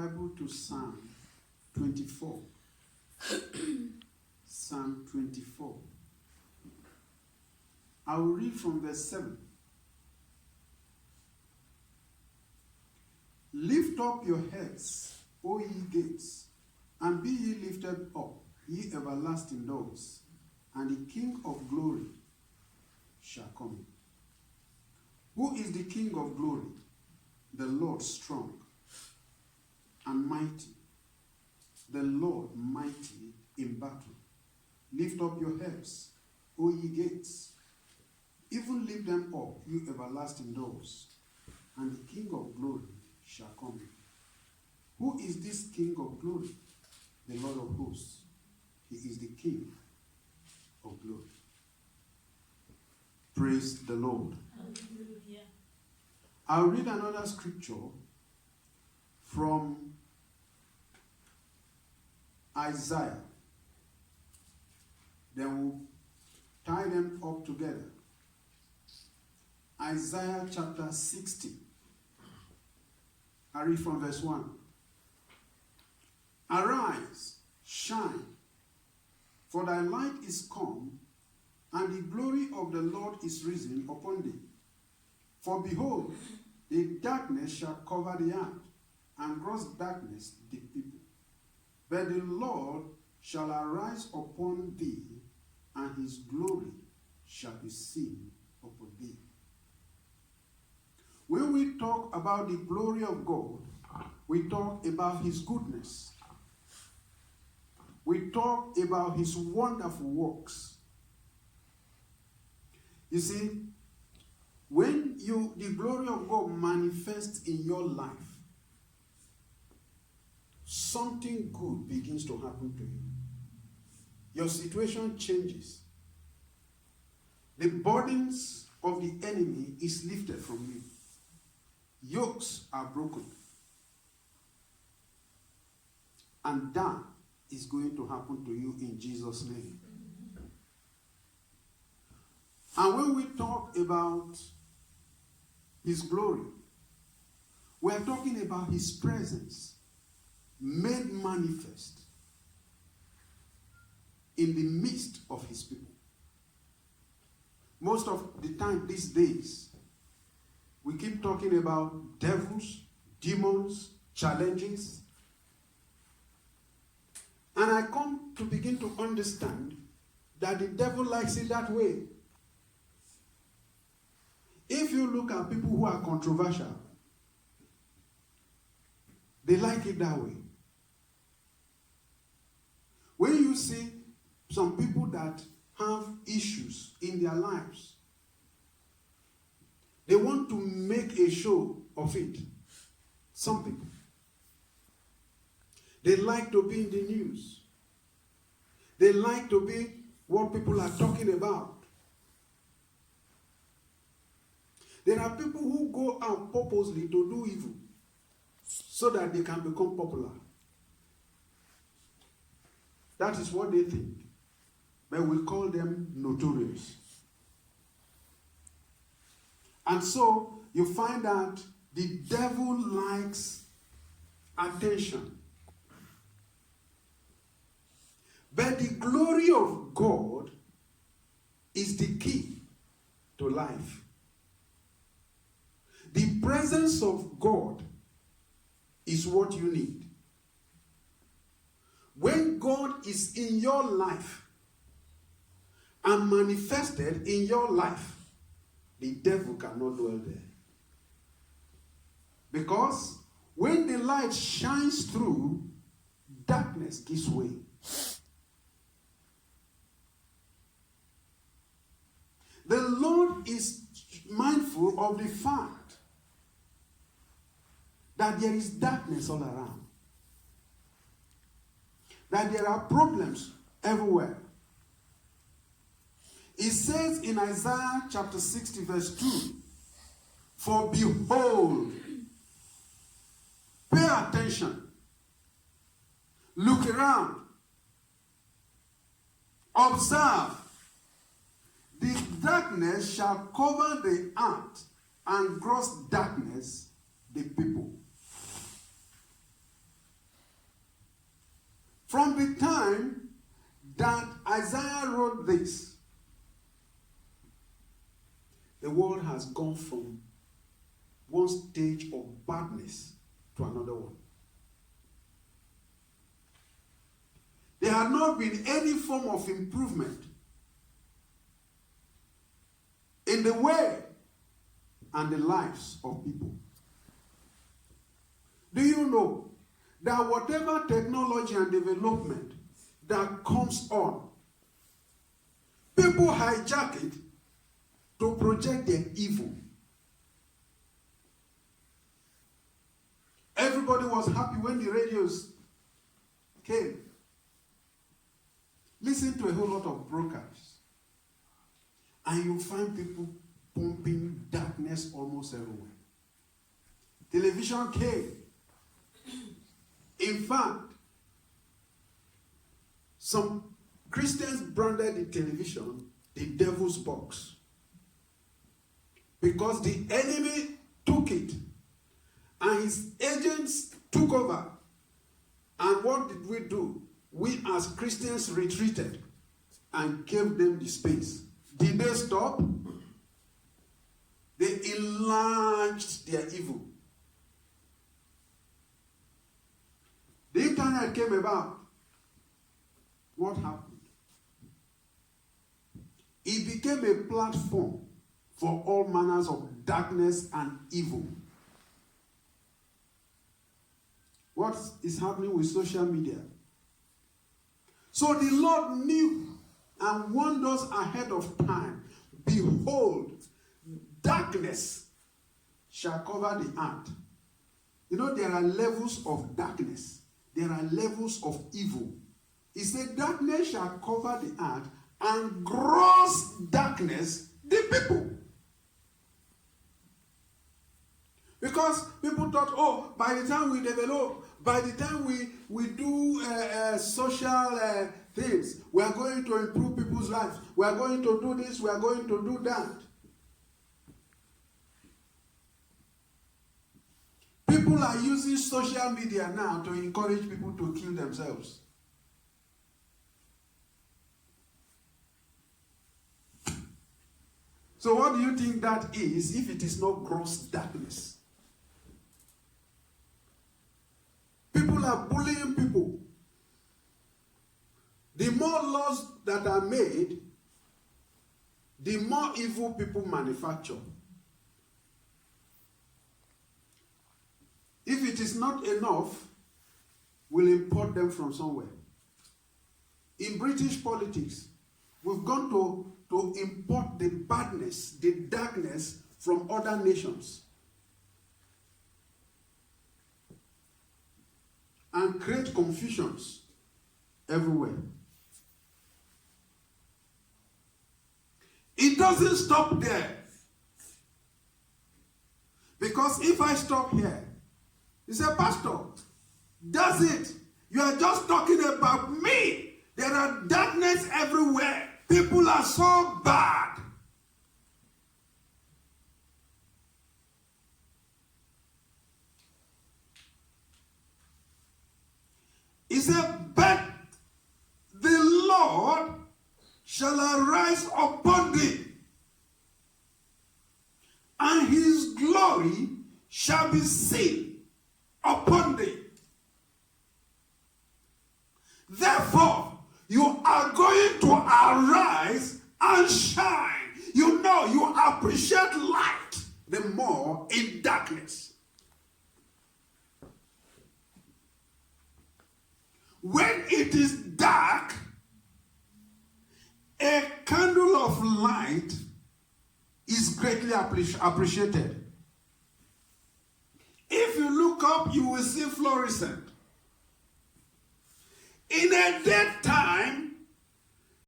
Bible to Psalm 24. Psalm 24. I will read from verse 7. Lift up your heads, O ye gates, and be ye lifted up, ye everlasting doors, and the King of glory shall come in. Who is the King of glory? The Lord strong and mighty, the Lord mighty in battle. Lift up your heads, O ye gates, even lift them up, you everlasting doors, and the King of glory shall come in. Who is this King of glory? The Lord of hosts. He is the King of glory. Praise the Lord. Hallelujah. I'll read another scripture from Isaiah. Then we'll tie them up together. Isaiah chapter 60. I read from verse 1. Arise, shine, for thy light is come, and the glory of the Lord is risen upon thee. For behold, the darkness shall cover the earth, and gross darkness the people. But the Lord shall arise upon thee, and his glory shall be seen upon thee. When we talk about the glory of God, we talk about his goodness. We talk about his wonderful works. You see, when the glory of God manifests in your life, something good begins to happen to you. Your situation changes. The burdens of the enemy is lifted from you. Yokes are broken. And that is going to happen to you in Jesus' name. And when we talk about his glory, we are talking about his presence made manifest in the midst of his people. Most of the time these days, we keep talking about devils, demons, challenges. And I come to begin to understand that the devil likes it that way. If you look at people who are controversial, they like it that way. When you see some people that have issues in their lives, they want to make a show of it. Some people. They like to be in the news. They like to be what people are talking about. There are people who go out purposely to do evil so that they can become popular. That is what they think. But we call them notorious. And so you find that the devil likes attention. But the glory of God is the key to life. The presence of God is what you need. When God is in your life and manifested in your life, the devil cannot dwell there. Because when the light shines through, darkness gives way. The Lord is mindful of the fact that there is darkness all around. That there are problems everywhere. It says in Isaiah chapter 60 verse 2, for behold, pay attention, look around, observe, the darkness shall cover the earth, and gross darkness the people. From the time that Isaiah wrote this, the world has gone from one stage of badness to another one. There had not been any form of improvement in the way and the lives of people. Do you know that whatever technology and development that comes on, people hijack it to project their evil? Everybody was happy when the radios came. Listen to a whole lot of broadcasts, and you find people pumping darkness almost everywhere. Television came. In fact, some Christians branded the television the devil's box because the enemy took it and his agents took over. And what did we do? We as Christians retreated and gave them the space. Did they stop? They enlarged their evil. The internet came about. What happened? It became a platform for all manners of darkness and evil. What is happening with social media? So the Lord knew and warned us ahead of time. Behold, darkness shall cover the earth. You know, there are levels of darkness. There are levels of evil. He said, darkness shall cover the earth, and gross darkness the people. Because people thought, oh, by the time we develop, by the time we do social things, we are going to improve people's lives. We are going to do this, we are going to do that. People are using social media now to encourage people to kill themselves. So what do you think that is if it is not gross darkness? People are bullying people. The more laws that are made, the more evil people manufacture. If it is not enough, we'll import them from somewhere. In British politics, we've gone to import the badness, the darkness from other nations and create confusions everywhere. It doesn't stop there. Because if I stop here, you say, Pastor, that's it. You are just talking about me. There are darkness everywhere. People are so bad. He said, but the Lord shall arise upon thee, and his glory shall be seen upon thee. Therefore, you are going to arise and shine. You know, you appreciate light the more in darkness. When it is dark, a candle of light is greatly appreciated. If you look up, you will see fluorescent. In a daytime,